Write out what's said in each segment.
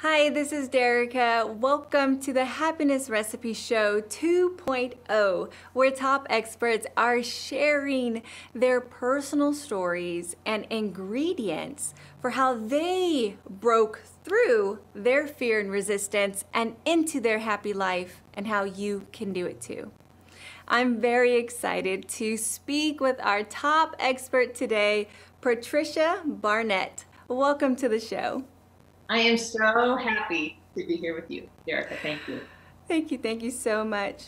Hi, this is Derica. Welcome to the Happiness Recipe Show 2.0, where top experts are sharing their personal stories and ingredients for how they broke through their fear and resistance and into their happy life, and how you can do it too. I'm very excited to speak with our top expert today, Patricia Barnett. Welcome to the show. I am so happy to be here with you, Derica. Thank you. Thank you so much.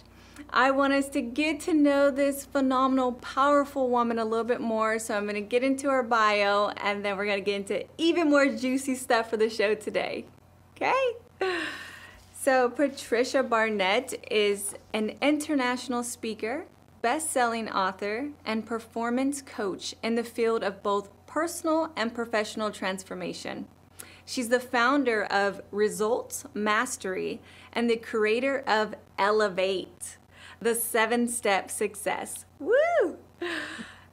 I want us to get to know this phenomenal, powerful woman a little bit more. So I'm going to get into her bio, and then we're going to get into even more juicy stuff for the show today. Okay? So Patricia Barnett is an international speaker, best-selling author, and performance coach in the field of both personal and professional transformation. She's the founder of Results Mastery and the creator of Elevate, the 7-step success. Woo!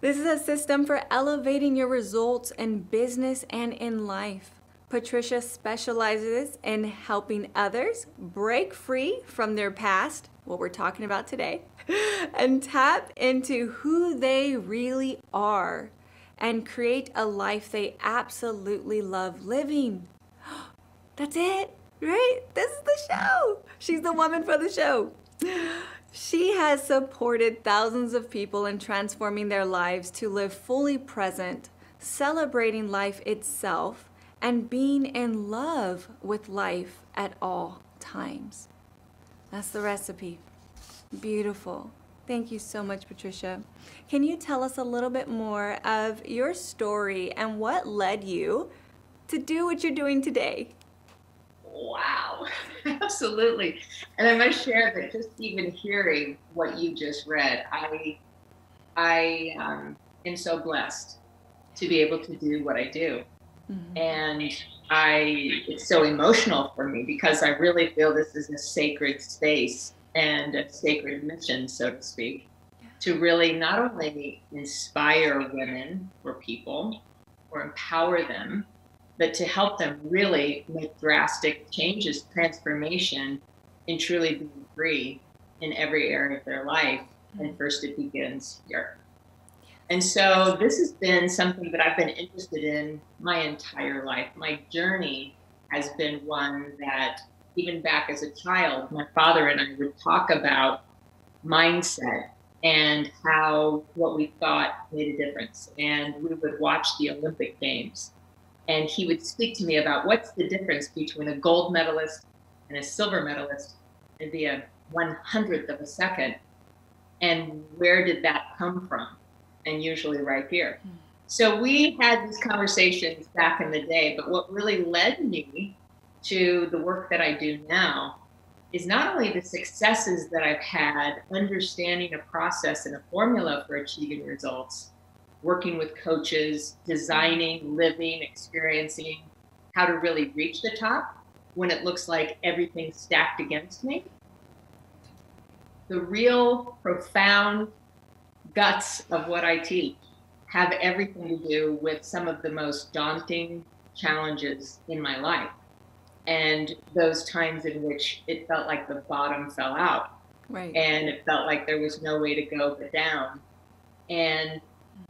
This is a system for elevating your results in business and in life. Patricia specializes in helping others break free from their past, what we're talking about today, and tap into who they really are and create a life they absolutely love living. That's it, right? This is the show. She's the woman for the show. She has supported thousands of people in transforming their lives to live fully present, celebrating life itself, and being in love with life at all times. That's the recipe. Beautiful. Thank you so much, Patricia. Can you tell us a little bit more of your story and what led you to do what you're doing today? Wow, absolutely. And I must share that just even hearing what you just read, I am so blessed to be able to do what I do. And it's so emotional for me because I really feel this is a sacred space and a sacred mission, so to speak, to really not only inspire women or people or empower them, but to help them really make drastic changes, transformation, and truly be free in every area of their life. And first it begins here. And so this has been something that I've been interested in my entire life. My journey has been one that, even back as a child, my father and I would talk about mindset and how what we thought made a difference. And we would watch the Olympic Games. And he would speak to me about what's the difference between a gold medalist and a silver medalist. It'd be a 100th of a second. And where did that come from? And usually right here. So we had these conversations back in the day, but what really led me to the work that I do now is not only the successes that I've had understanding a process and a formula for achieving results, working with coaches, designing, living, experiencing how to really reach the top when it looks like everything's stacked against me. The real profound guts of what I teach have everything to do with some of the most daunting challenges in my life. And those times in which it felt like the bottom fell out. Right. And it felt like there was no way to go but down. And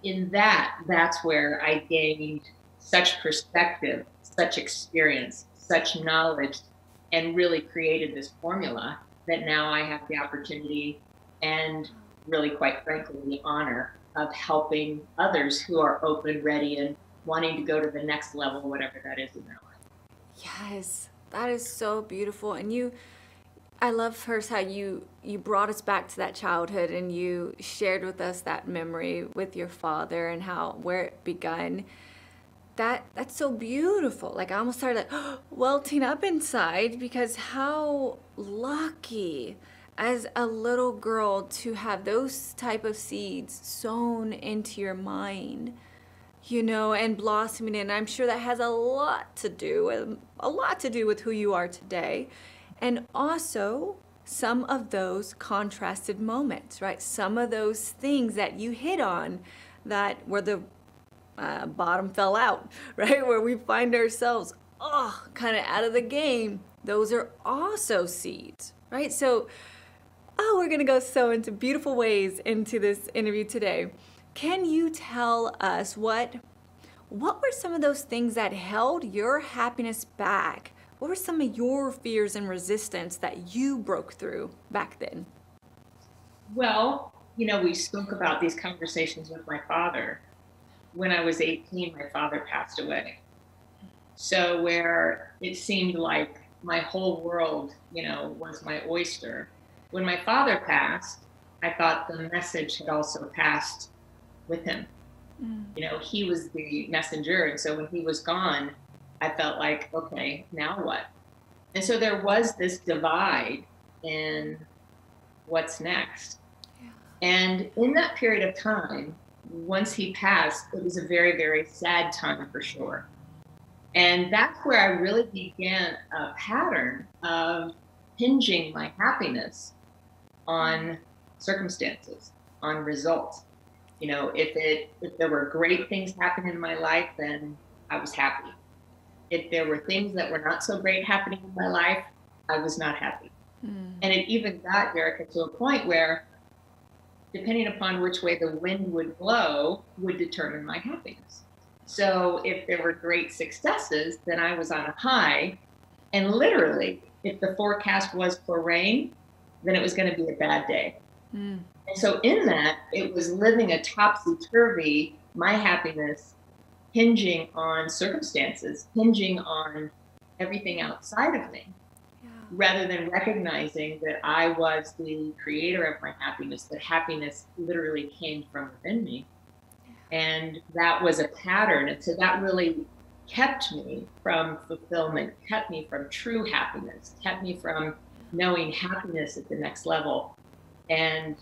in that's where I gained such perspective, such experience, such knowledge, and really created this formula that now I have the opportunity and really, quite frankly, the honor of helping others who are open, ready, and wanting to go to the next level, whatever that is in their life. Yes, that is so beautiful. And I love first how you brought us back to that childhood, and you shared with us that memory with your father and where it begun. That's so beautiful. Like, I almost started welting up inside, because how lucky as a little girl to have those type of seeds sown into your mind, and blossoming. And I'm sure that has a lot to do with who you are today. And also some of those contrasted moments, right? Some of those things that you hit on that where the bottom fell out, right? Where we find ourselves oh, kind of out of the game, those are also seeds, right? So, oh, we're going to go so into beautiful ways into this interview today. Can you tell us what were some of those things that held your happiness back? What were some of your fears and resistance that you broke through back then? Well, we spoke about these conversations with my father. When I was 18, my father passed away. So where it seemed like my whole world, was my oyster. When my father passed, I thought the message had also passed with him. He was the messenger. And so when he was gone, I felt like, okay, now what? And so there was this divide in what's next. Yeah. And in that period of time, once he passed, it was a very, very sad time for sure. And that's where I really began a pattern of hinging my happiness on circumstances, on results. If there were great things happening in my life, then I was happy. If there were things that were not so great happening in my life, I was not happy. And it even got, Erica, to a point where, depending upon which way the wind would blow, would determine my happiness. So if there were great successes, then I was on a high. And literally, if the forecast was for rain, then it was going to be a bad day. And so in that, it was living a topsy-turvy, my happiness hinging on circumstances, hinging on everything outside of me, rather than recognizing that I was the creator of my happiness, that happiness literally came from within me. And that was a pattern. And so that really kept me from fulfillment, kept me from true happiness, kept me from knowing happiness at the next level. And,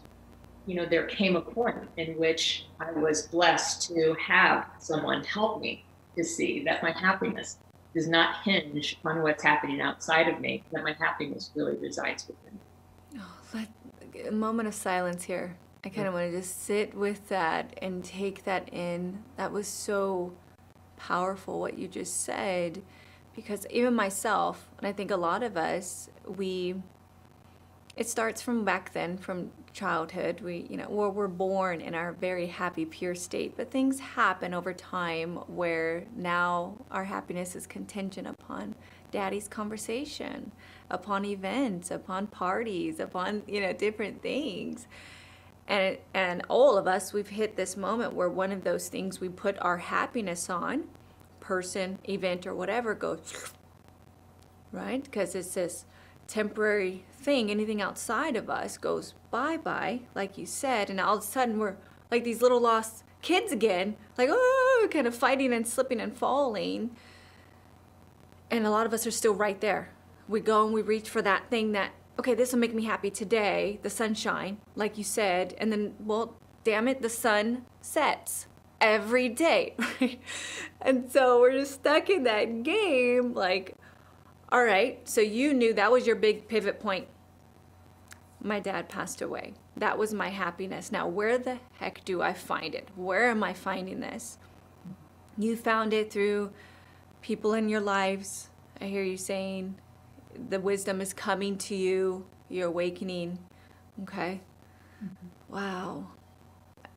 there came a point in which I was blessed to have someone help me to see that my happiness does not hinge on what's happening outside of me, that my happiness really resides within me. Oh, a moment of silence here. I kind of want to just sit with that and take that in. That was so powerful what you just said, because even myself, and I think a lot of us, it starts from back then, from childhood. We're born in our very happy, pure state, but things happen over time where now our happiness is contingent upon daddy's conversation, upon events, upon parties, upon, different things. And all of us, we've hit this moment where one of those things we put our happiness on, person, event, or whatever, goes, right? Because it's this temporary thing. Anything outside of us goes bye-bye, like you said, and all of a sudden we're like these little lost kids again, like, oh, kind of fighting and slipping and falling. And a lot of us are still right there. We go and we reach for that thing that, okay, this will make me happy today, the sunshine, like you said, and then, well, damn it, the sun sets every day. And so we're just stuck in that game, like, all right, so you knew that was your big pivot point. My dad passed away. That was my happiness. Now, where the heck do I find it? Where am I finding this? You found it through people in your lives. I hear you saying the wisdom is coming to you. You're awakening. Okay. Wow.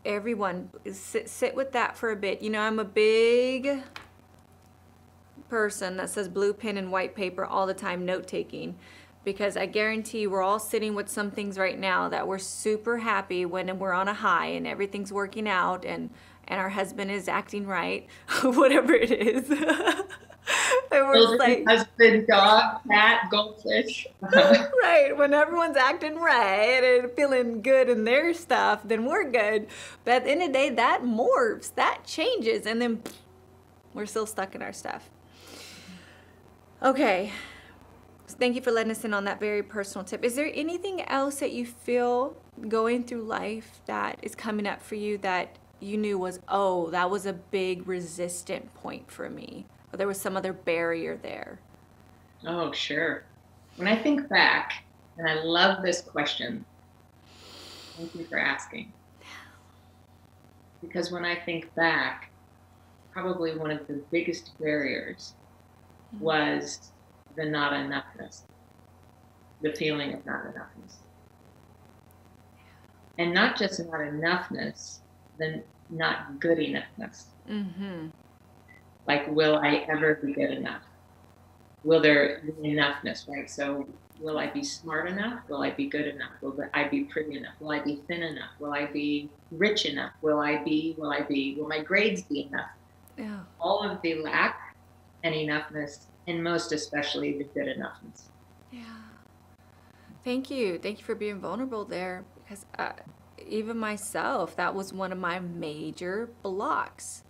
Everyone, sit with that for a bit. I'm a big person that says blue pen and white paper all the time, note-taking, because I guarantee we're all sitting with some things right now that we're super happy when we're on a high and everything's working out and our husband is acting right, whatever it is. And we're like, husband, dog, cat, goldfish. Right, when everyone's acting right and feeling good in their stuff, then we're good. But at the end of the day, that morphs, that changes, and then we're still stuck in our stuff. Okay, so thank you for letting us in on that very personal tip. Is there anything else that you feel going through life that is coming up for you that you knew was, oh, that was a big resistant point for me, or there was some other barrier there? Oh, sure. When I think back, and I love this question, thank you for asking. Because when I think back, probably one of the biggest barriers was the not enoughness, the feeling of not enoughness. And not just not enoughness, the not good enoughness. Mm-hmm. Like, will I ever be good enough? Will there be enoughness, right? So will I be smart enough? Will I be good enough? Will I be pretty enough? Will I be thin enough? Will I be rich enough? Will my grades be enough? Yeah. All of the lack and enoughness, and most especially the good enoughness. Yeah. Thank you. Thank you for being vulnerable there, because even myself, that was one of my major blocks.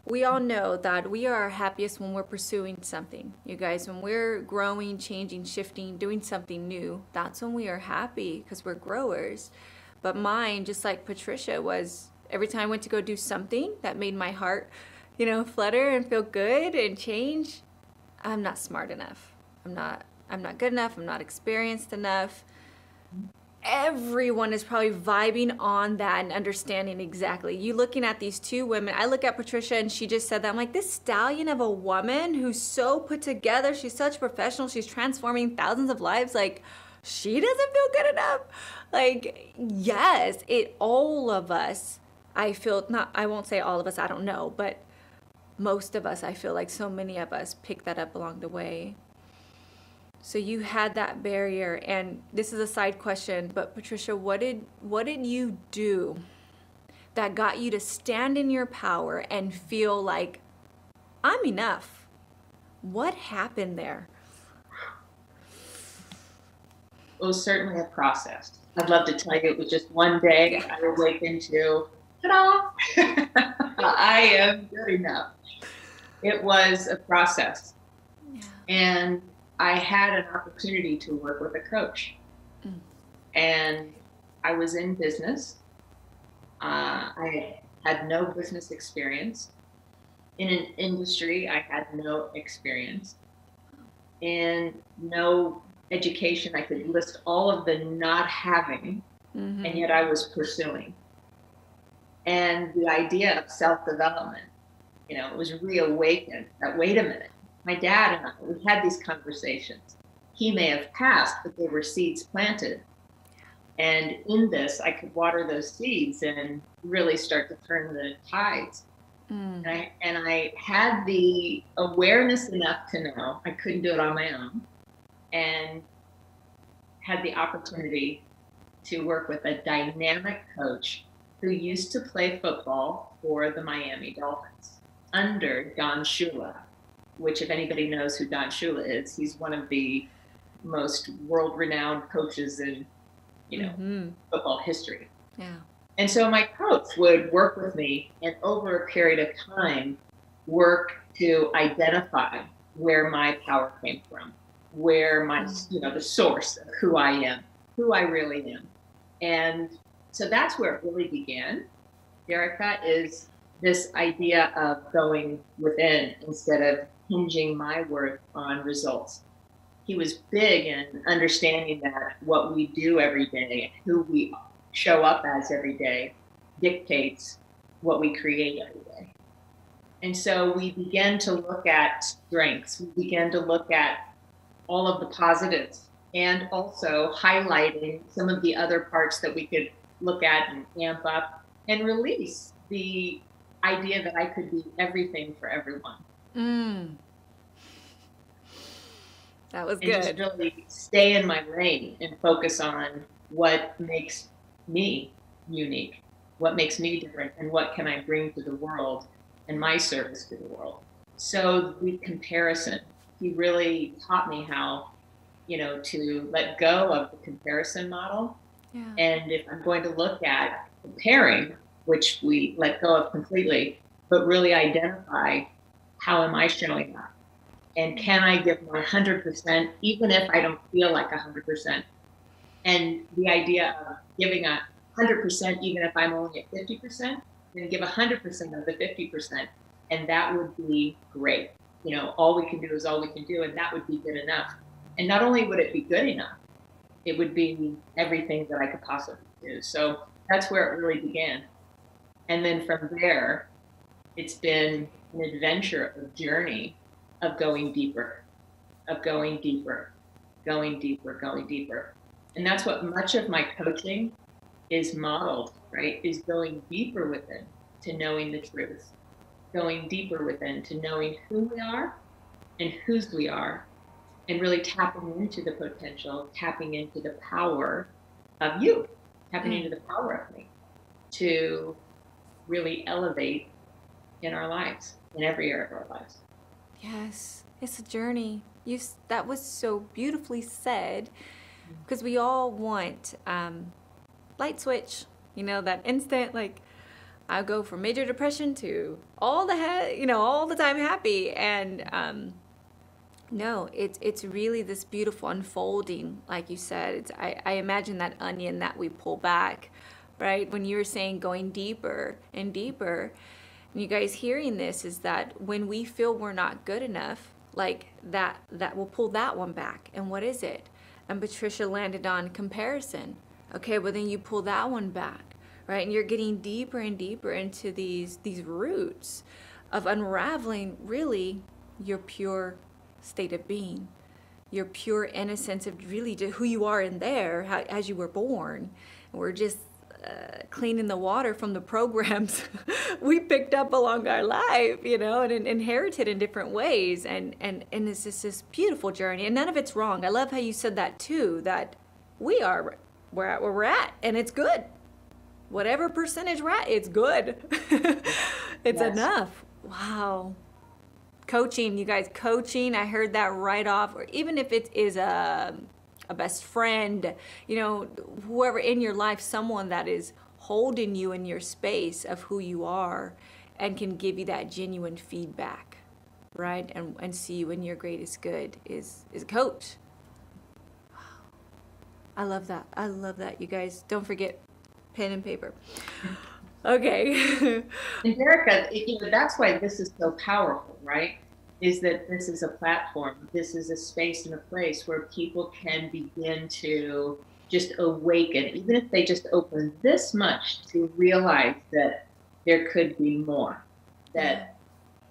We all know that we are happiest when we're pursuing something. You guys, when we're growing, changing, shifting, doing something new, that's when we are happy because we're growers. But mine, just like Patricia, was every time I went to go do something that made my heart, flutter and feel good and change, I'm not smart enough. I'm not good enough. I'm not experienced enough. Everyone is probably vibing on that and understanding exactly. You looking at these two women, I look at Patricia and she just said that. I'm like, this stallion of a woman who's so put together. She's such a professional. She's transforming thousands of lives. Like, she doesn't feel good enough. Like, yes, all of us, I feel, not, I won't say all of us, I don't know, but most of us, I feel like so many of us pick that up along the way. So you had that barrier, and this is a side question, but Patricia, what did you do that got you to stand in your power and feel like, I'm enough? What happened there? It was certainly a process. I'd love to tell you it was just one day I awakened to, ta-da, I am good enough. It was a process. Yeah. And I had an opportunity to work with a coach. And I was in business. I had no business experience. In an industry, I had no experience. And no education. I could list all of the not having, and yet I was pursuing. And the idea of self-development, it was reawakened that, wait a minute. My dad and I, we had these conversations. He may have passed, but they were seeds planted. And in this, I could water those seeds and really start to turn the tides. And I had the awareness enough to know I couldn't do it on my own, and had the opportunity to work with a dynamic coach who used to play football for the Miami Dolphins under Don Shula, which, if anybody knows who Don Shula is, he's one of the most world-renowned coaches in, football history. Yeah. And so my coach would work with me, and over a period of time, work to identify where my power came from, where my, the source of who I am, who I really am. And so that's where it really began, Erica, is this idea of going within instead of hinging my worth on results. He was big in understanding that what we do every day, who we show up as every day, dictates what we create every day. And so we began to look at strengths. We began to look at all of the positives, and also highlighting some of the other parts that we could look at and amp up and release the idea that I could be everything for everyone. That was and good. Just really stay in my lane and focus on what makes me unique, what makes me different, and what can I bring to the world and my service to the world. So the comparison, he really taught me how, to let go of the comparison model. Yeah. And if I'm going to look at comparing, which we let go of completely, but really identify, how am I showing up? And can I give 100%, even if I don't feel like 100%? And the idea of giving 100%, even if I'm only at 50%, then give 100% of the 50%. And that would be great. All we can do is all we can do, and that would be good enough. And not only would it be good enough, it would be everything that I could possibly do. So that's where it really began. And then from there, it's been an adventure, a journey of going deeper, of going deeper, going deeper, going deeper. And that's what much of my coaching is modeled, right? Is going deeper within to knowing the truth, going deeper within to knowing who we are and whose we are, and really tapping into the potential, tapping into the power of you, tapping into the power of me to really elevate in our lives, in every area of our lives. Yes, it's a journey. That was so beautifully said, because we all want light switch, that instant, like, I go from major depression to all the time happy. And no, it's really this beautiful unfolding, like you said. I imagine that onion that we pull back, right? When you were saying going deeper and deeper, and you guys hearing this, is that when we feel we're not good enough, like that will pull that one back. And what is it? And Patricia landed on comparison. Okay, well then you pull that one back, right? And you're getting deeper and deeper into these roots of unraveling really your pure state of being, your pure innocence of really who you are in there, as you were born. And we're just cleaning the water from the programs we picked up along our life, and inherited in different ways. And it's just this beautiful journey, and none of it's wrong. I love how you said that too, that we're at where we're at, and it's good. Whatever percentage we're at, it's good. It's enough. Wow. Coaching, you guys, coaching, I heard that right off. Or even if it is a best friend, whoever in your life, someone that is holding you in your space of who you are and can give you that genuine feedback, right? And see you in your greatest good is a coach. I love that. I love that. You guys, don't forget pen and paper. Okay. And Erica, that's why this is so powerful, right? Is that this is a platform, this is a space and a place where people can begin to just awaken, even if they just open this much, to realize that there could be more, that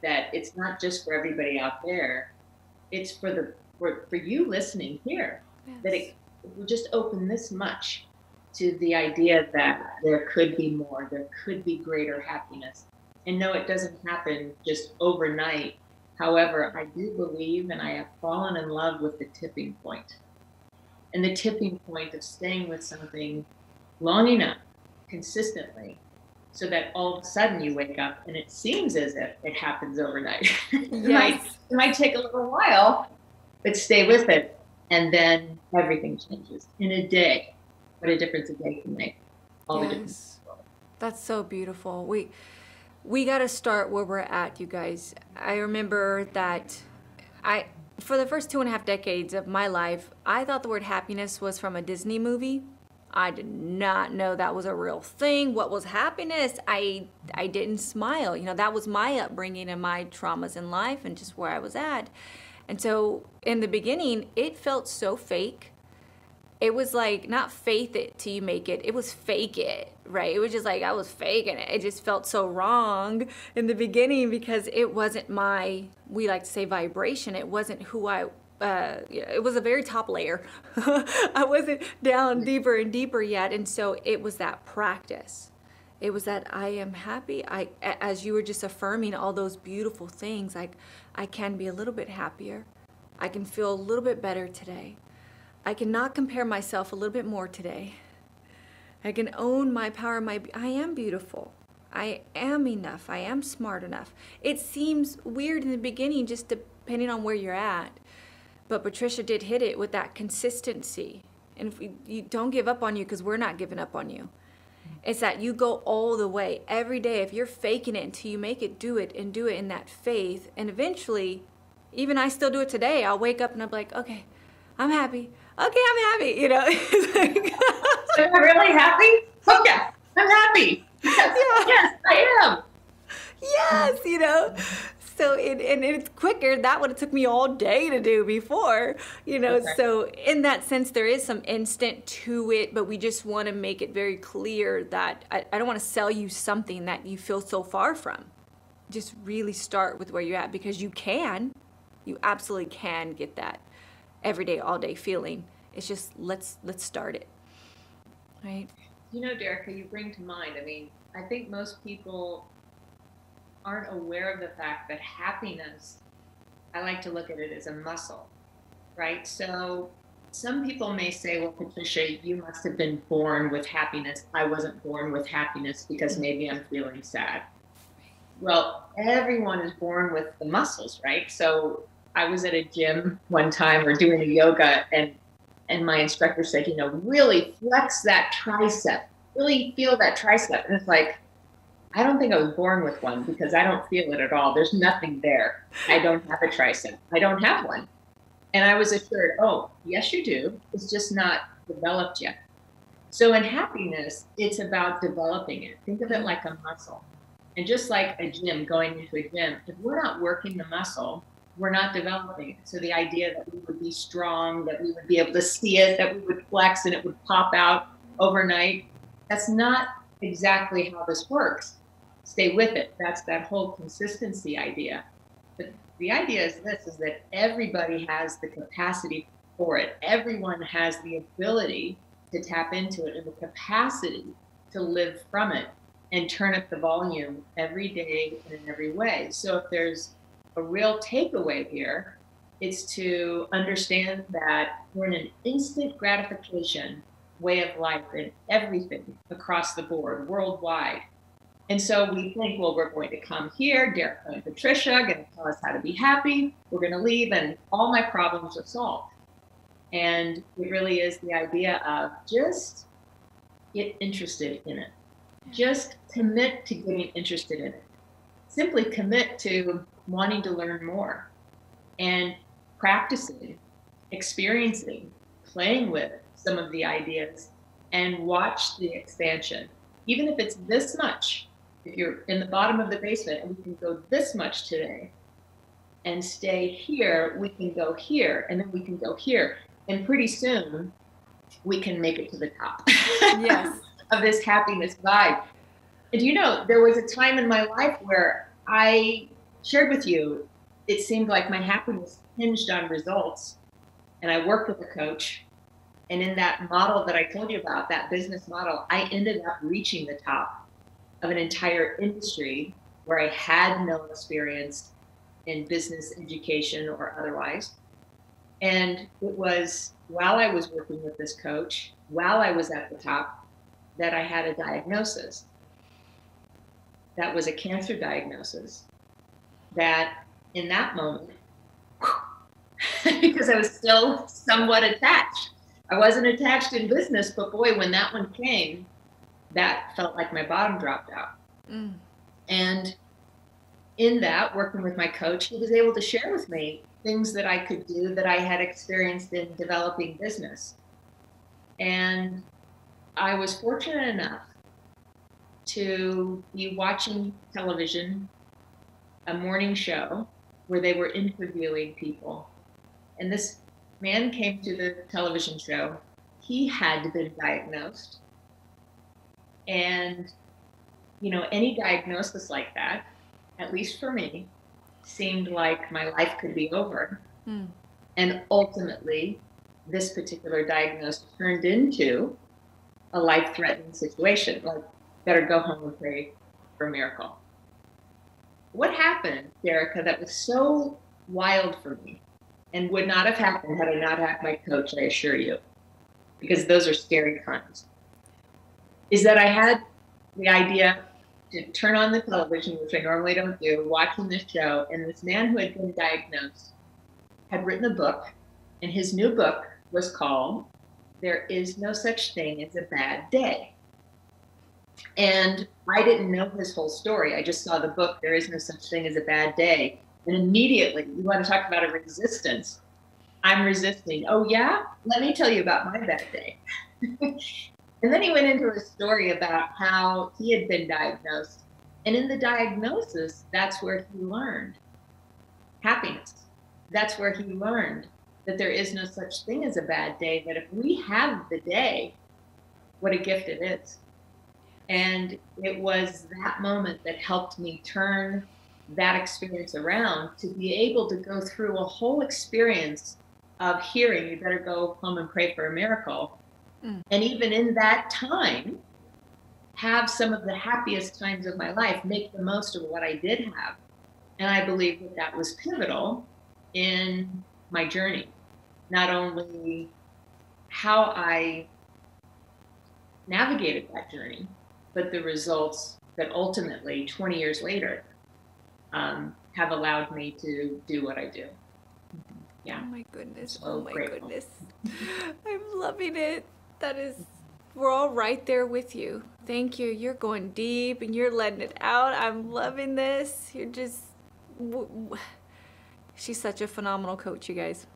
it's not just for everybody out there, it's for you listening here. Yes. That it will just open this much to the idea that there could be more, there could be greater happiness. And no, it doesn't happen just overnight. However, I do believe, and I have fallen in love with the tipping point. And the tipping point of staying with something long enough, consistently, so that all of a sudden you wake up and it seems as if it happens overnight. Yes. It might take a little while, but stay with it. And then everything changes in a day. What a difference a day can make. All the difference. That's so beautiful. We got to start where we're at, you guys. I remember that for the first 2.5 decades of my life, I thought the word happiness was from a Disney movie. I did not know that was a real thing. What was happiness? I didn't smile. That was my upbringing and my traumas in life and just where I was at. And so in the beginning, it felt so fake. It was like, not faith it till you make it. It was fake it, right? It was just like I was faking it. It just felt so wrong in the beginning because it wasn't we like to say vibration. It wasn't who it was a very top layer. I wasn't down deeper and deeper yet. And so it was that practice. It was that I am happy. As you were just affirming all those beautiful things, like I can be a little bit happier. I can feel a little bit better today. I can not compare myself a little bit more today. I can own my power. I am beautiful. I am enough. I am smart enough. It seems weird in the beginning, just depending on where you're at. But Patricia did hit it with that consistency. And if you don't give up on you, because we're not giving up on you. It's that you go all the way every day. If you're faking it until you make it, do it and do it in that faith. And eventually, even I still do it today. I'll wake up and I'm like, okay, I'm happy. Okay, I'm happy. It's like, so I'm really happy? Oh, yeah, I'm happy. Yes, I am. Yes, So and it's quicker. That would have took me all day to do before, Okay. So in that sense, there is some instant to it, but we just want to make it very clear that I don't want to sell you something that you feel so far from. Just really start with where you're at, because you can. You absolutely can get that every day, all day feeling. It's just, let's start it, right? You know, Derica, you bring to mind, I mean, I think most people aren't aware of the fact that happiness, I like to look at it as a muscle, right? So some people may say, well, Patricia, you must have been born with happiness. I wasn't born with happiness because maybe I'm feeling sad. Well, everyone is born with the muscles, right? So I was at a gym one time or doing a yoga, and my instructor said, you know, really flex that tricep, really feel that tricep. And it's like, I don't think I was born with one because I don't feel it at all. There's nothing there. I don't have a tricep. I don't have one. And I was assured, oh, yes, you do. It's just not developed yet. So in happiness, it's about developing it. Think of it like a muscle. And just like a gym, going into a gym, if we're not working the muscle, we're not developing it. So the idea that we would be strong, that we would be able to see it, that we would flex and it would pop out overnight, that's not exactly how this works. Stay with it. That's that whole consistency idea. But the idea is this, is that everybody has the capacity for it. Everyone has the ability to tap into it and the capacity to live from it and turn up the volume every day and in every way. So if there's a real takeaway here, it's to understand that we're in an instant gratification way of life in everything across the board, worldwide. And so we think, well, we're going to come here, Derica and Patricia are going to tell us how to be happy. We're going to leave and all my problems are solved. And it really is the idea of just get interested in it. Just commit to getting interested in it. Simply commit to wanting to learn more and practicing, experiencing, playing with some of the ideas and watch the expansion. Even if it's this much, if you're in the bottom of the basement and we can go this much today and stay here, we can go here and then we can go here. And pretty soon we can make it to the top. Yes. Of this happiness vibe. And you know, there was a time in my life where I shared with you, it seemed like my happiness hinged on results. And I worked with a coach. And in that model that I told you about, that business model, I ended up reaching the top of an entire industry where I had no experience in business education or otherwise. And it was while I was working with this coach, while I was at the top, that I had a diagnosis. That was a cancer diagnosis. That in that moment, because I was still somewhat attached. I wasn't attached in business, but boy, when that one came, that felt like my bottom dropped out. Mm. And in that, working with my coach, he was able to share with me things that I could do that I had experienced in developing business. And I was fortunate enough to be watching television, a morning show where they were interviewing people. And this man came to the television show. He had been diagnosed. And, you know, any diagnosis like that, at least for me, seemed like my life could be over. Mm. And ultimately, this particular diagnosis turned into a life-threatening situation, like better go home and pray for a miracle. What happened, Derica, that was so wild for me and would not have happened had I not had my coach, I assure you, because those are scary times, is that I had the idea to turn on the television, which I normally don't do, watching this show, and this man who had been diagnosed had written a book, and his new book was called There Is No Such Thing as a Bad Day. And I didn't know his whole story. I just saw the book, There Is No Such Thing as a Bad Day. And immediately, you want to talk about a resistance. I'm resisting. Oh, yeah? Let me tell you about my bad day. And then he went into a story about how he had been diagnosed. And in the diagnosis, that's where he learned happiness. That's where he learned that there is no such thing as a bad day, that if we have the day, what a gift it is. And it was that moment that helped me turn that experience around, to be able to go through a whole experience of hearing, you better go home and pray for a miracle. And even in that time, have some of the happiest times of my life, make the most of what I did have. And I believe that that was pivotal in my journey. Not only how I navigated that journey, but the results that ultimately, 20 years later, have allowed me to do what I do. Yeah. Oh my goodness. So Oh my grateful. goodness. I'm loving it. That is, we're all right there with you. Thank you. You're going deep and you're letting it out. I'm loving this. You're just, she's such a phenomenal coach, you guys.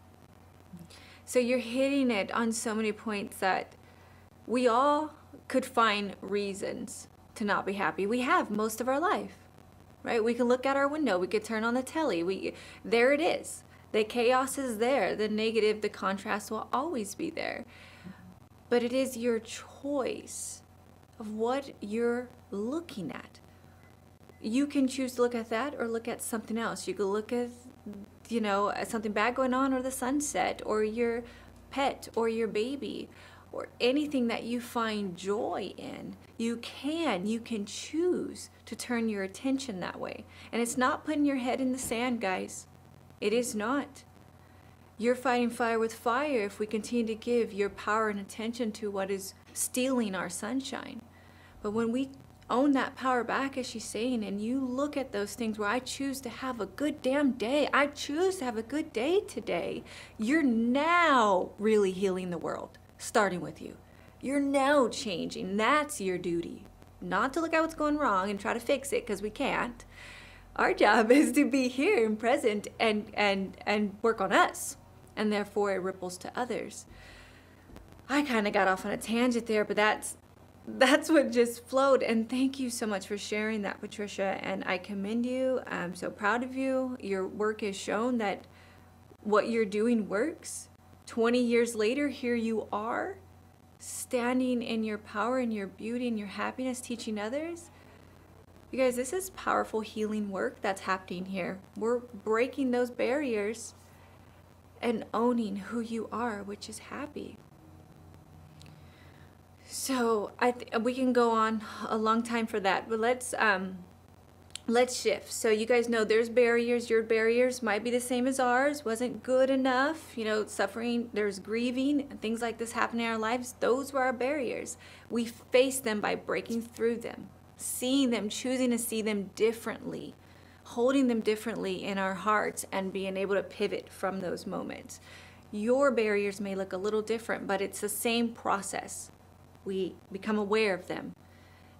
So you're hitting it on so many points that we all could find reasons to not be happy. We have most of our life, right? We can look out our window. We could turn on the telly. There it is. The chaos is there. The negative, the contrast will always be there. But it is your choice of what you're looking at. You can choose to look at that or look at something else. You could look at, something bad going on, or the sunset, or your pet, or your baby, or anything that you find joy in. You can choose to turn your attention that way. And it's not putting your head in the sand, guys. It is not. You're fighting fire with fire if we continue to give your power and attention to what is stealing our sunshine. But when we own that power back, as she's saying, and you look at those things where I choose to have a good damn day, I choose to have a good day today, you're now really healing the world, starting with you. You're now changing. That's your duty. Not to look at what's going wrong and try to fix it, because we can't. Our job is to be here and present and work on us. And therefore it ripples to others. I kind of got off on a tangent there, but that's what just flowed. And thank you so much for sharing that, Patricia. And I commend you. I'm so proud of you. Your work has shown that what you're doing works. 20 years later, here you are, standing in your power and your beauty and your happiness, teaching others. You guys, this is powerful healing work that's happening here. We're breaking those barriers and owning who you are, which is happy. So we can go on a long time for that, but let's shift. So you guys know there's barriers. Your barriers might be the same as ours. Wasn't good enough, suffering. There's grieving and things like this happen in our lives. Those were our barriers. We face them by breaking through them, seeing them, choosing to see them differently, holding them differently in our hearts, and being able to pivot from those moments. Your barriers may look a little different, but it's the same process. We become aware of them,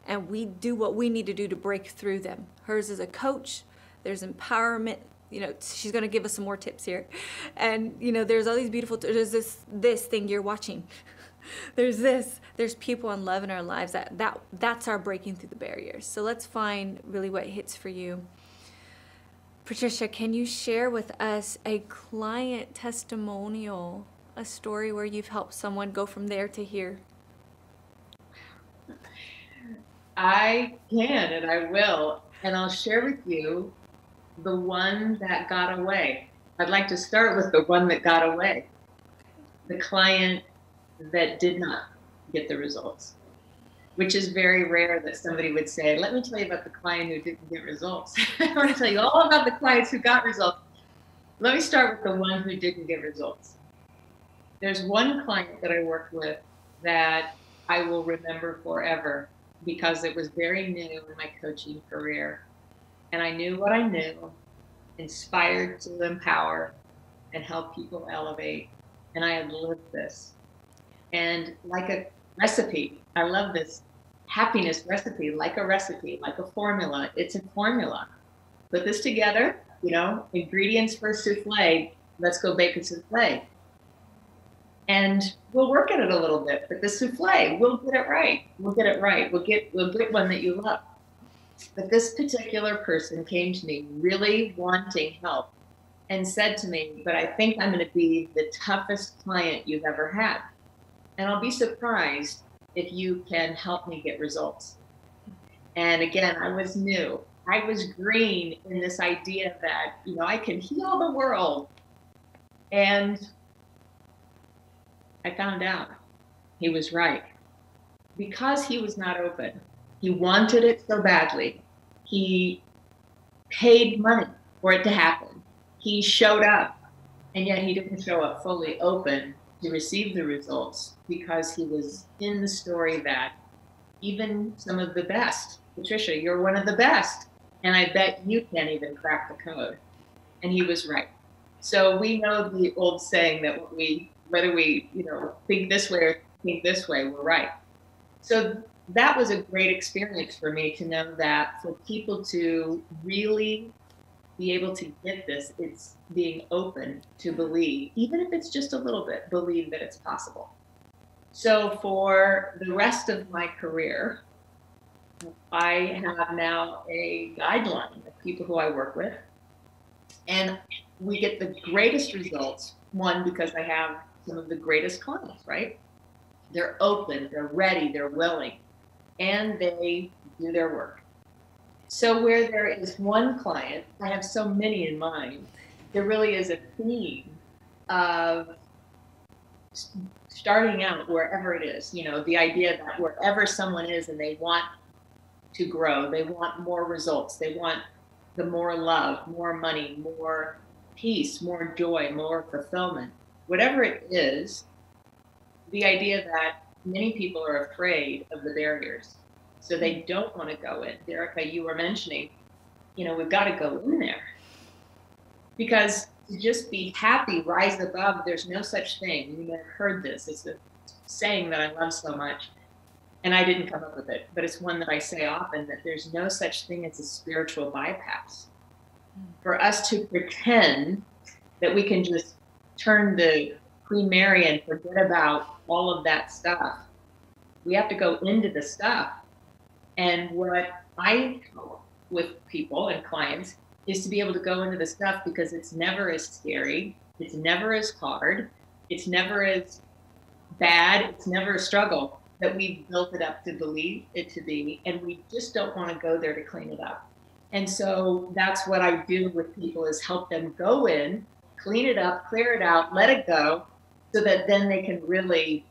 and we do what we need to do to break through them. Hers is a coach. There's empowerment. She's going to give us some more tips here. And, there's all these beautiful, there's this thing you're watching. There's people and love in our lives. That's our breaking through the barriers. So let's find really what hits for you. Patricia, can you share with us a client testimonial, a story where you've helped someone go from there to here? I can, and I will. And I'll share with you the one that got away. I'd like to start with the one that got away. The client that did not get the results, which is very rare that somebody would say, let me tell you about the client who didn't get results. I want to tell you all about the clients who got results. Let me start with the one who didn't get results. There's one client that I worked with that I will remember forever, because it was very new in my coaching career. And I knew what I knew, inspired to empower and help people elevate. And I had lived this. And like a recipe, I love this happiness recipe, like a recipe, like a formula. It's a formula. Put this together, ingredients for a souffle. Let's go bake a souffle. And we'll work at it a little bit, but the souffle, we'll get it right. We'll get it right. We'll get one that you love. But this particular person came to me really wanting help and said to me, but I think I'm going to be the toughest client you've ever had. And I'll be surprised if you can help me get results. And again, I was new. I was green in this idea that, I can heal the world. And I found out he was right. Because he was not open, he wanted it so badly. He paid money for it to happen. He showed up, and yet he didn't show up fully open to receive the results, because he was in the story that even some of the best, Patricia, you're one of the best, and I bet you can't even crack the code. And he was right. So we know the old saying that whether we think this way or think this way, we're right. So that was a great experience for me, to know that for people to really be able to get this, it's being open to believe, even if it's just a little bit, believe that it's possible. So for the rest of my career, I have now a guideline of people who I work with, and we get the greatest results, one, because I have some of the greatest clients, right? They're open, they're ready, they're willing, and they do their work. So where there is one client, I have so many in mind, there really is a theme of starting out wherever it is, the idea that wherever someone is and they want to grow, they want more results, they want the more love, more money, more peace, more joy, more fulfillment, whatever it is, the idea that many people are afraid of the barriers. So they don't want to go in. Derica, you were mentioning, we've got to go in there. Because to just be happy, rise above, there's no such thing. You may have heard this. It's a saying that I love so much. And I didn't come up with it, but it's one that I say often, that there's no such thing as a spiritual bypass. For us to pretend that we can just turn the Queen Mary and forget about all of that stuff, we have to go into the stuff. And what I help with people and clients is to be able to go into the stuff, because it's never as scary, it's never as hard, it's never as bad, it's never a struggle that we've built it up to believe it to be, and we just don't want to go there to clean it up. And so that's what I do with people, is help them go in, clean it up, clear it out, let it go, so that then they can really,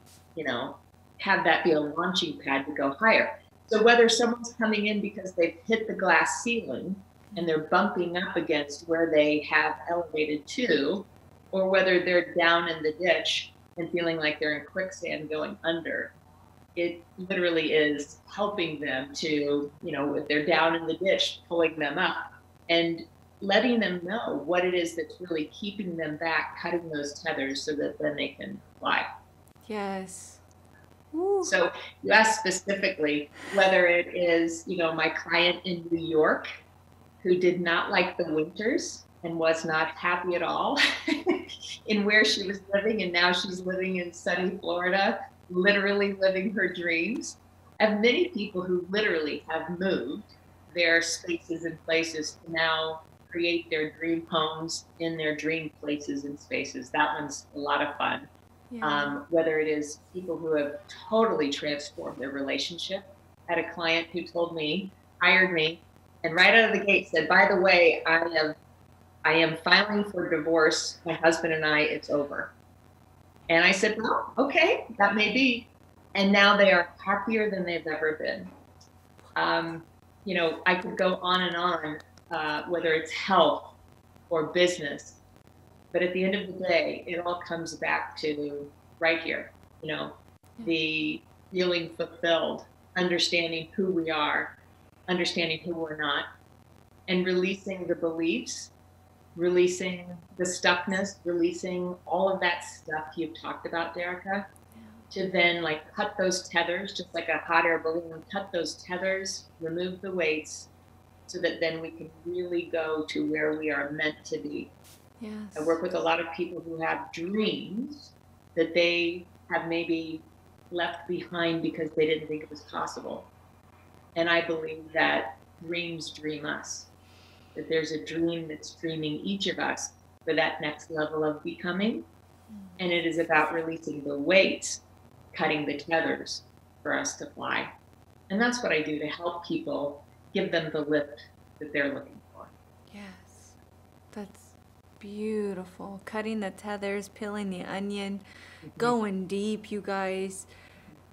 have that be a launching pad to go higher. So whether someone's coming in because they've hit the glass ceiling and they're bumping up against where they have elevated to, or whether they're down in the ditch and feeling like they're in quicksand going under, it literally is helping them to, if they're down in the ditch, pulling them up and letting them know what it is that's really keeping them back, cutting those tethers so that then they can fly. Yes. Ooh. So you asked specifically whether it is, my client in New York who did not like the winters and was not happy at all in where she was living, and now she's living in sunny Florida, literally living her dreams. I have many people who literally have moved their spaces and places to now create their dream homes in their dream places and spaces. That one's a lot of fun. Yeah. Whether it is people who have totally transformed their relationship. I had a client who hired me, and right out of the gate said, by the way, I am filing for divorce. My husband and I, it's over. And I said, well, okay, that may be. And now they are happier than they've ever been. I could go on and on, whether it's health or business. But at the end of the day, it all comes back to right here, the feeling fulfilled, understanding who we are, understanding who we're not, and releasing the beliefs, releasing the stuckness, releasing all of that stuff you've talked about, Derica, to then cut those tethers, just like a hot air balloon, cut those tethers, remove the weights, so that then we can really go to where we are meant to be. Yes. I work with a lot of people who have dreams that they have maybe left behind because they didn't think it was possible. And I believe that dreams dream us, that there's a dream that's dreaming each of us for that next level of becoming. And it is about releasing the weights, cutting the tethers for us to fly. And that's what I do to help people, give them the lift that they're looking for. Yes, that's beautiful. Cutting the tethers, peeling the onion, going deep, you guys.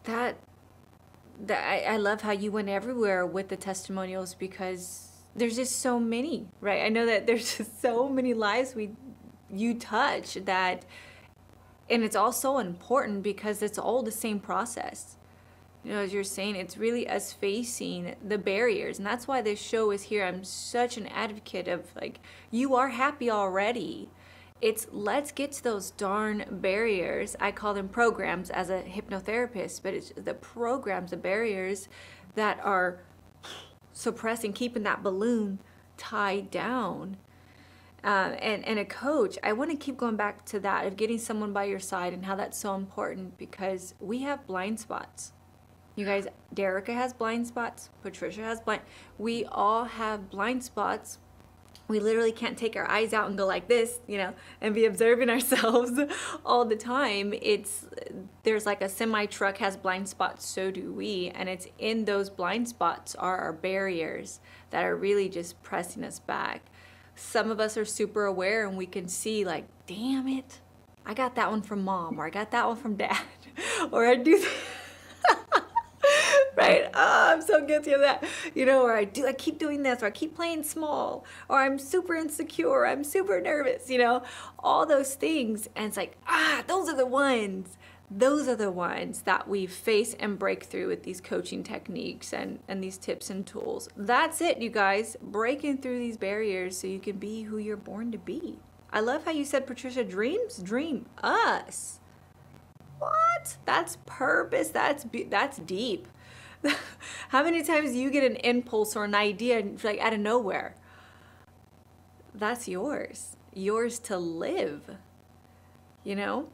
That I love how you went everywhere with the testimonials, because there's just so many, right? I know that there's just so many lives you touch that, and it's all so important because it's all the same process. You know, as you're saying, it's really us facing the barriers. And that's why this show is here. I'm such an advocate of, like, you are happy already. It's let's get to those darn barriers. I call them programs as a hypnotherapist, but it's the programs, the barriers that are suppressing, keeping that balloon tied down. And a coach, I want to keep going back to that, of getting someone by your side and how that's so important, because we have blind spots. You guys, Derica has blind spots. Patricia has we all have blind spots. We literally can't take our eyes out and go like this, you know, and be observing ourselves all the time. There's like a semi truck has blind spots, so do we. And it's in those blind spots are our barriers that are really just pressing us back. Some of us are super aware and we can see, like, damn it, I got that one from mom, or I got that one from dad, or I do right? Oh, I'm so guilty of that. You know, or I keep doing this, or I keep playing small, or I'm super insecure, or I'm super nervous, you know, all those things. And it's like, those are the ones. Those are the ones that we face and break through with these coaching techniques and these tips and tools. That's it, you guys. Breaking through these barriers so you can be who you're born to be. I love how you said, Patricia, dream us. What? That's purpose. That's deep. How many times do you get an impulse or an idea, like, out of nowhere? That's yours to live, you know?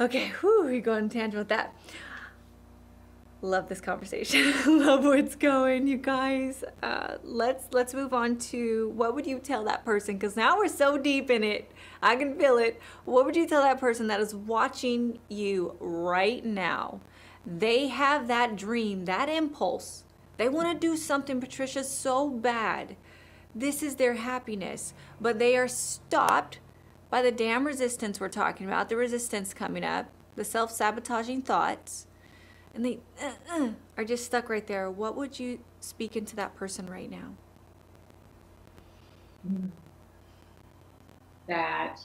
Okay, you're going tangent with that. Love this conversation. Love where it's going, you guys. Let's move on to, what would you tell that person? Because now we're so deep in it. I can feel it. What would you tell that person that is watching you right now? They have that dream, that impulse. They want to do something, Patricia, so bad. This is their happiness. But they are stopped by the damn resistance we're talking about, the resistance coming up, the self-sabotaging thoughts. And they are just stuck right there. What would you speak into that person right now? That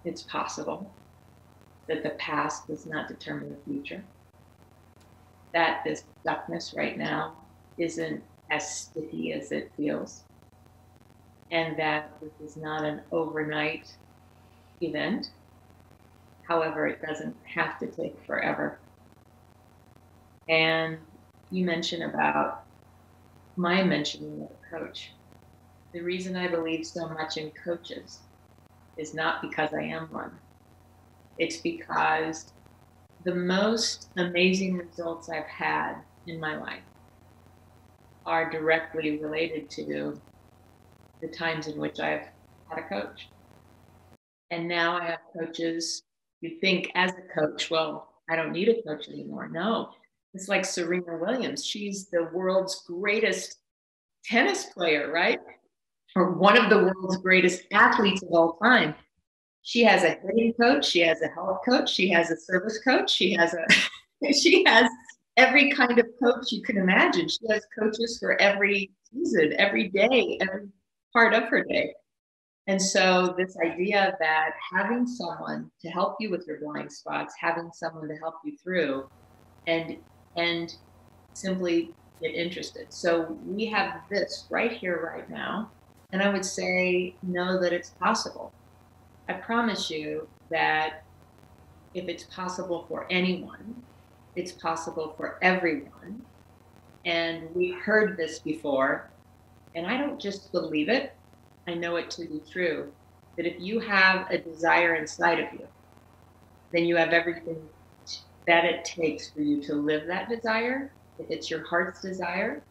it's possible, that the past does not determine the future, that this stuckness right now isn't as sticky as it feels, and that this is not an overnight event. However, it doesn't have to take forever. And you mentioned about my mentioning of a coach. The reason I believe so much in coaches is not because I am one. It's because the most amazing results I've had in my life are directly related to the times in which I've had a coach. And now I have coaches. You think as a coach, well, I don't need a coach anymore. No, it's like Serena Williams. She's the world's greatest tennis player, right? Or one of the world's greatest athletes of all time. She has a hitting coach. She has a health coach. She has a service coach. She has every kind of coach you can imagine. She has coaches for every season, every day, every part of her day. And so this idea that having someone to help you with your blind spots, having someone to help you through, and simply get interested. So we have this right here, right now. And I would say, know that it's possible. I promise you that if it's possible for anyone, it's possible for everyone. And we've heard this before, and I don't just believe it, I know it to be true, that if you have a desire inside of you, then you have everything that it takes for you to live that desire, if it's your heart's desire.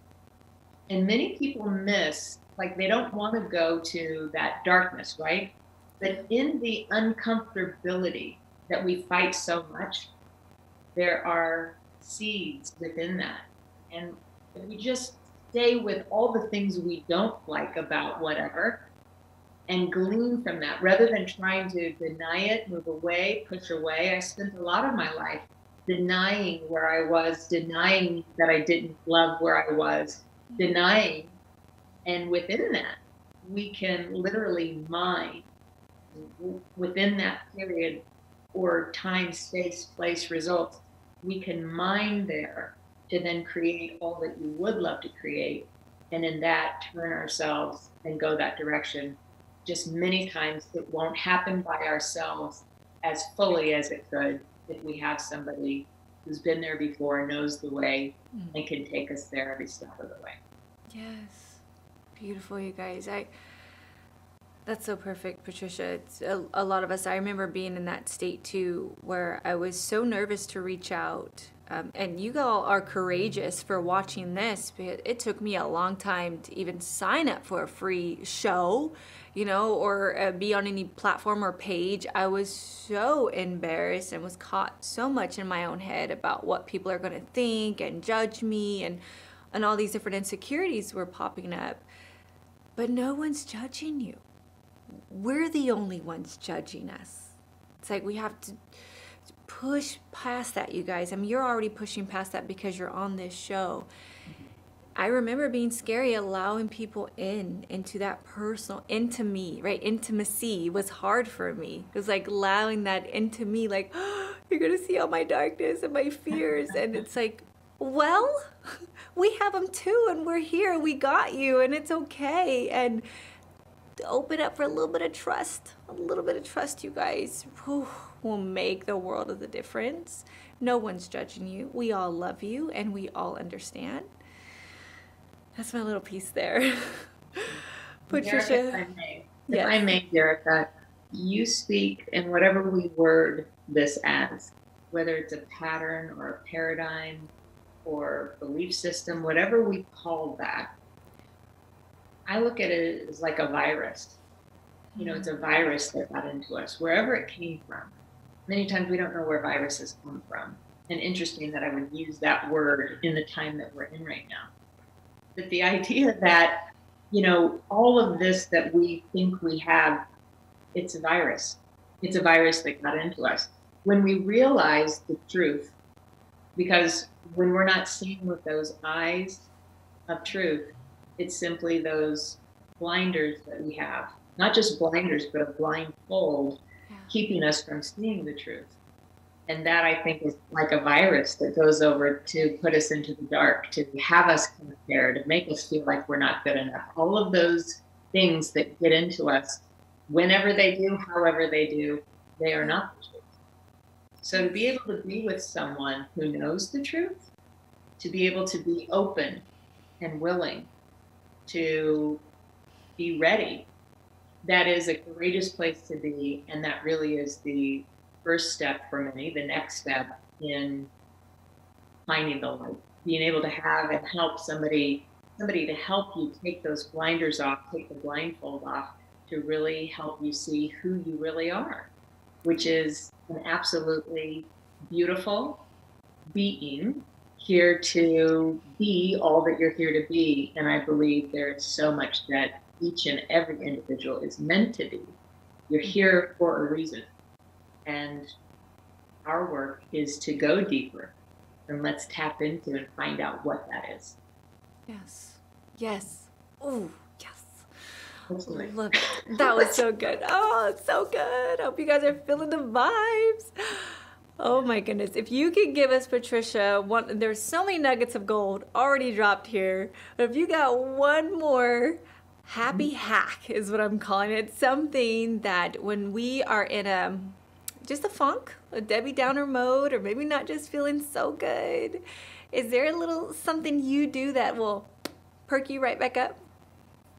And many people miss, like, they don't want to go to that darkness, right? But in the uncomfortability that we fight so much, there are seeds within that. And if we just stay with all the things we don't like about whatever and glean from that rather than trying to deny it, move away, push away. I spent a lot of my life denying where I was, denying that I didn't love where I was, denying. And within that, we can literally mine within that period or time, space, place, results. We can mine there to then create all that you would love to create. And in that, turn ourselves and go that direction. Just many times it won't happen by ourselves as fully as it could if we have somebody who's been there before, knows the way, and can take us there every step of the way. Yes. Beautiful, you guys. That's so perfect, Patricia. It's a lot of us. I remember being in that state too, where I was so nervous to reach out. And you all are courageous for watching this, but it took me a long time to even sign up for a free show, or be on any platform or page. I was so embarrassed and was caught so much in my own head about what people are going to think and judge me, and all these different insecurities were popping up. But no one's judging you. We're the only ones judging us. It's like we have to push past that, you guys. I mean, you're already pushing past that because you're on this show. I remember being scary, allowing people into that personal, into me, right? Intimacy was hard for me. It was like allowing that into me, like, oh, you're going to see all my darkness and my fears. And it's like, well, we have them too, and we're here. We got you, and it's okay. And to open up for a little bit of trust, you guys, will make the world of the difference. No one's judging you. We all love you, and we all understand. That's my little piece there. Patricia. If I may, Erica, you speak in whatever we word this as, whether it's a pattern or a paradigm or belief system, whatever we call that. I look at it as like a virus. It's a virus that got into us, wherever it came from. Many times we don't know where viruses come from. And interesting that I would use that word in the time that we're in right now. But the idea that, all of this that we think we have, it's a virus. It's a virus that got into us. When we realize the truth, because when we're not seeing with those eyes of truth, it's simply those blinders that we have. Not just blinders, but a blindfold, keeping us from seeing the truth. And that, I think, is like a virus that goes over to put us into the dark, to have us compare, to make us feel like we're not good enough. All of those things that get into us, whenever they do, however they do, they are not the truth. So to be able to be with someone who knows the truth, to be able to be open and willing to be ready, that is a courageous place to be. And that really is the first step for many, the next step in finding the light, being able to have and help somebody to help you take those blinders off, take the blindfold off, to really help you see who you really are, which is an absolutely beautiful being here to be all that you're here to be. And I believe there's so much that each and every individual is meant to be. You're here for a reason. And our work is to go deeper, and let's tap into and find out what that is. Yes. Yes. Oh, yes. Absolutely. Look, that was so good. Oh, it's so good. I hope you guys are feeling the vibes. Oh my goodness. If you could give us, Patricia, there's so many nuggets of gold already dropped here. But if you got one more happy hack, is what I'm calling it. Something that when we are in just a funk, a Debbie Downer mode, or maybe not just feeling so good, is there a little something you do that will perk you right back up?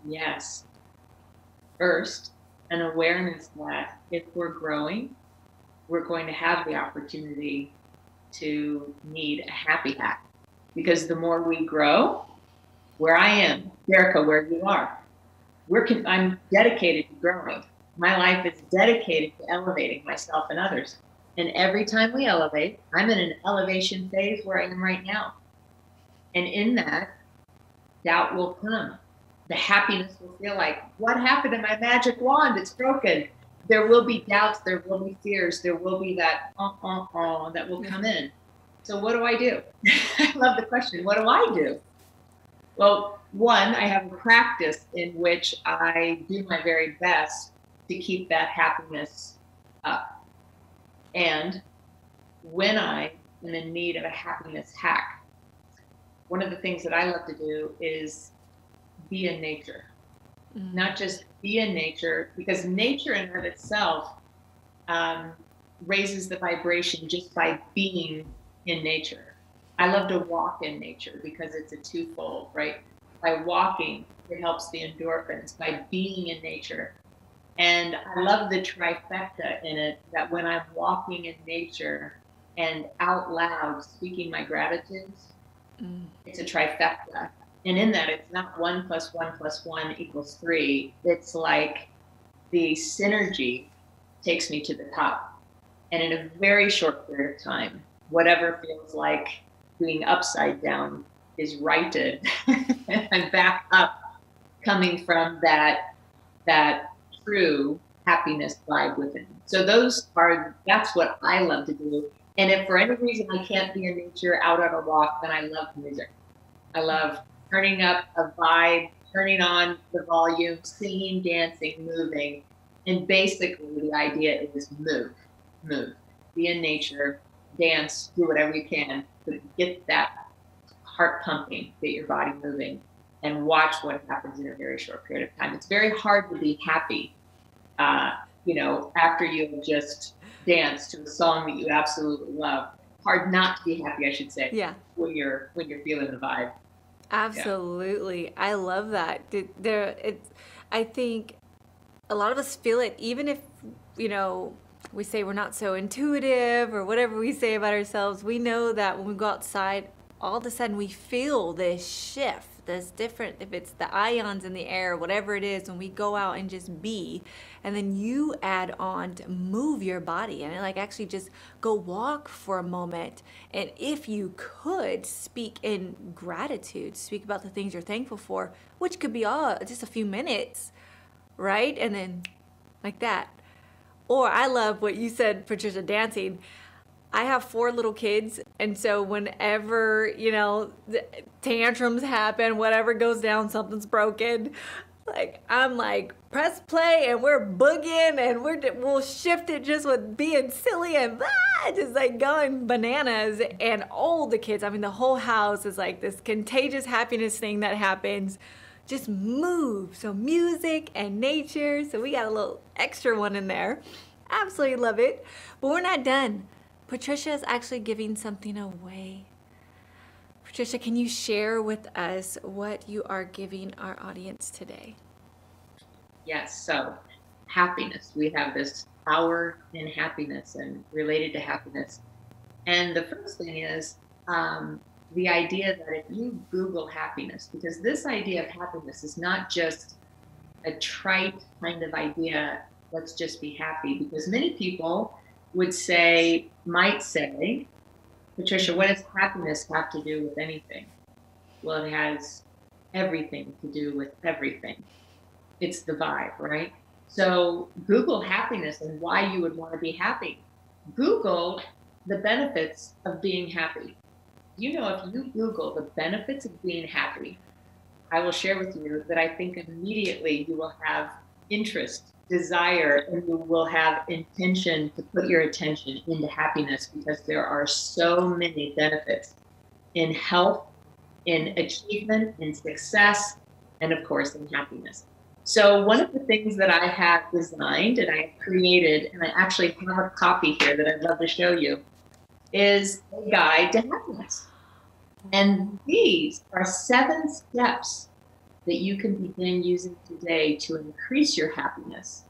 Yes. First, an awareness that if we're growing, we're going to have the opportunity to need a happy hack. Because the more we grow, where I am, Jerica, where you are, I'm dedicated to growing. My life is dedicated to elevating myself and others. And every time we elevate, I'm in an elevation phase where I am right now. And in that, doubt will come. The happiness will feel like, what happened to my magic wand? It's broken. There will be doubts. There will be fears. There will be that that will come in. So what do I do? I love the question. What do I do? Well, one, I have a practice in which I do my very best to keep that happiness up. And when I am in need of a happiness hack, one of the things that I love to do is be in nature. Not just be in nature, because nature in and of itself raises the vibration just by being in nature. I love to walk in nature because it's a twofold, right? By walking, it helps the endorphins. By being in nature, and I love the trifecta in it, that when I'm walking in nature and out loud speaking my gratitudes, it's a trifecta. And in that, it's not 1 + 1 + 1 = 3. It's like the synergy takes me to the top. And in a very short period of time, whatever feels like being upside down is righted. And I'm back up, coming from that true happiness vibe within. So that's what I love to do. And if for any reason I can't be in nature, out on a walk, then I love music. I love turning up a vibe, turning on the volume, singing, dancing, moving. And basically the idea is move, be in nature, dance, do whatever you can to get that heart pumping, get your body moving, and watch what happens in a very short period of time. It's very hard to be happy, after you have just danced to a song that you absolutely love. Hard not to be happy, I should say. Yeah. When you're feeling the vibe. Absolutely. Yeah. I love that. I think a lot of us feel it, even if, we say we're not so intuitive or whatever we say about ourselves. We know that when we go outside, all of a sudden we feel this shift, this different, if it's the ions in the air, whatever it is, when we go out and just be, and then you add on to move your body and actually just go walk for a moment. And if you could speak in gratitude, speak about the things you're thankful for, which could be just a few minutes, right? And then like that. Or I love what you said, Patricia, dancing. I have 4 little kids, and so whenever, the tantrums happen, whatever goes down, something's broken, I'm press play, and we're boogieing, and we'll shift it just with being silly and just going bananas. And all the kids, the whole house is this contagious happiness thing that happens. Just move. So music and nature. So we got a little extra one in there. Absolutely love it. But we're not done. Patricia is actually giving something away. Patricia, can you share with us what you are giving our audience today? Yes. So happiness. We have this power in happiness and related to happiness. And the first thing is the idea that if you Google happiness, because this idea of happiness is not just a trite kind of idea, let's just be happy, because many people might say, Patricia, what does happiness have to do with anything? Well, it has everything to do with everything. It's the vibe, right? So Google happiness and why you would want to be happy. Google the benefits of being happy. If you Google the benefits of being happy, I will share with you that I think immediately you will have interest, desire, and you will have intention to put your attention into happiness, because there are so many benefits in health, in achievement, in success, and of course in happiness. So one of the things that I have designed and I have created, and I actually have a copy here that I'd love to show you, is a guide to happiness. And these are 7 steps that you can begin using today to increase your happiness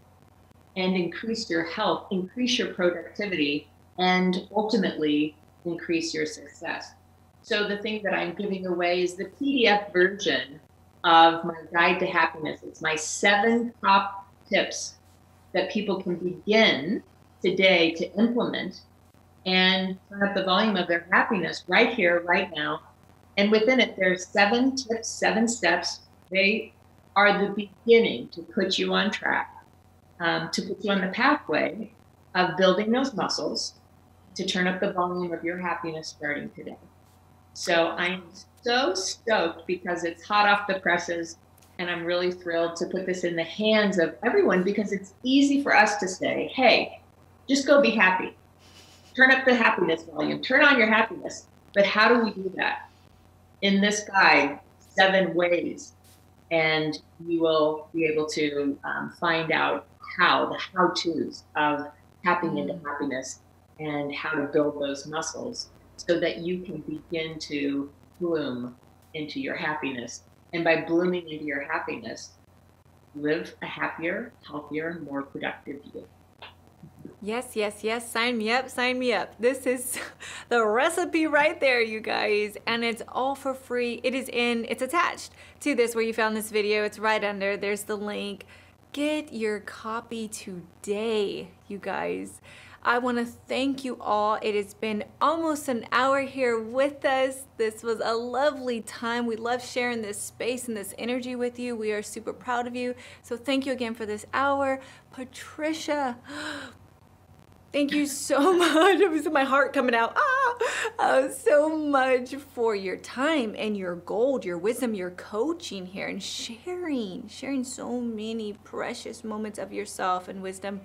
and increase your health, increase your productivity, and ultimately increase your success. So the thing that I'm giving away is the PDF version of my guide to happiness. It's my 7 top tips that people can begin today to implement and turn up the volume of their happiness right here, right now, And within it, there's 7 tips, 7 steps. They are the beginning to put you on track, to put you on the pathway of building those muscles, to turn up the volume of your happiness starting today. So I'm so stoked because it's hot off the presses, and I'm really thrilled to put this in the hands of everyone, because it's easy for us to say, hey, just go be happy. Turn up the happiness volume, turn on your happiness. But how do we do that? In this guide, 7 ways, and you will be able to find out how, the how-tos of tapping into happiness and how to build those muscles so that you can begin to bloom into your happiness. And by blooming into your happiness, live a happier, healthier, more productive you. Yes, yes, yes. Sign me up, sign me up. This is the recipe right there, you guys. And it's all for free. It's attached to this where you found this video. It's right under. There's the link. Get your copy today, you guys. I want to thank you all. It has been almost an hour here with us. This was a lovely time. We love sharing this space and this energy with you. We are super proud of you. So thank you again for this hour. Patricia, thank you so much. It was my heart coming out. So much for your time and your gold, your wisdom, your coaching here, and sharing so many precious moments of yourself and wisdom.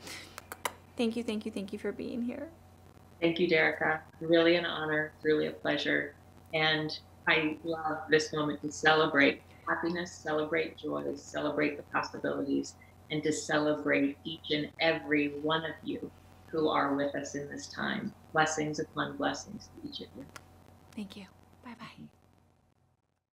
Thank you, thank you, thank you for being here. Thank you, Derica. Really an honor, really a pleasure. And I love this moment to celebrate happiness, celebrate joy, celebrate the possibilities, and to celebrate each and every one of you who are with us in this time. Blessings upon blessings to each of you. Thank you. Bye-bye.